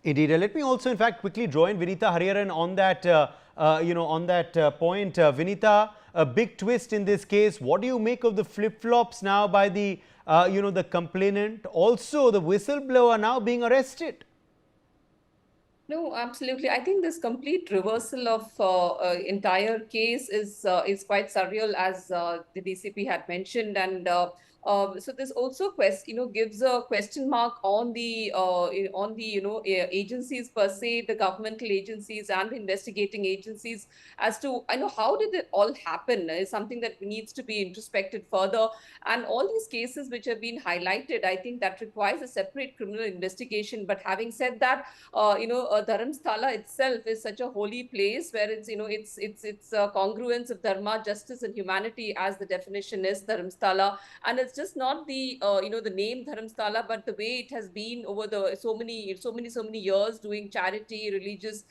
Indeed. Let me also, in fact, quickly join Vinita Hariharan on that, on that point. Vinita, a big twist in this case. What do you make of the flip-flops now by the, the complainant? Also, the whistleblower now being arrested. No, absolutely. I think this complete reversal of entire case is quite surreal, as the DCP had mentioned, and so this also gives a question mark on the agencies per se, the governmental agencies and the investigating agencies, as to how did it all happen is something that needs to be introspected further, and all these cases which have been highlighted, I think that requires a separate criminal investigation. But having said that, Dharamsthala itself is such a holy place where it's congruence of dharma, justice, and humanity, as the definition is Dharamsthala, and it's just not the name Dharamsthala, but the way it has been over the so many years doing charity, religious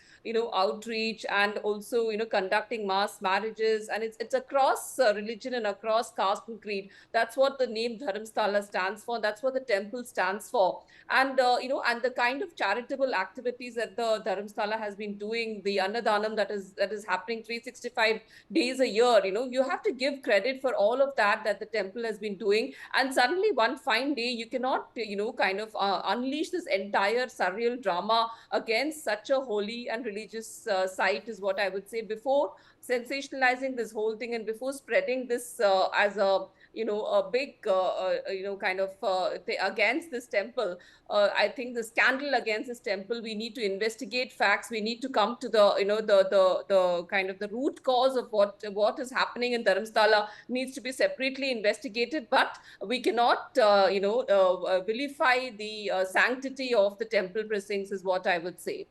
outreach, and also conducting mass marriages, and it's across religion and across caste and creed. That's what the name Dharamsthala stands for. That's what the temple stands for. And and the kind of charitable activities that the Dharamsthala has been doing, the Annadanam that is happening 365 days a year, you have to give credit for all of that the temple has been doing. And suddenly one fine day you cannot kind of unleash this entire surreal drama against such a holy and religious site, is what I would say, before sensationalizing this whole thing and before spreading this as a big kind of against this temple. I think the scandal against this temple, we need to investigate facts. We need to come to the kind of the root cause of what is happening in Dharamsthala needs to be separately investigated. But we cannot vilify the sanctity of the temple precincts, is what I would say.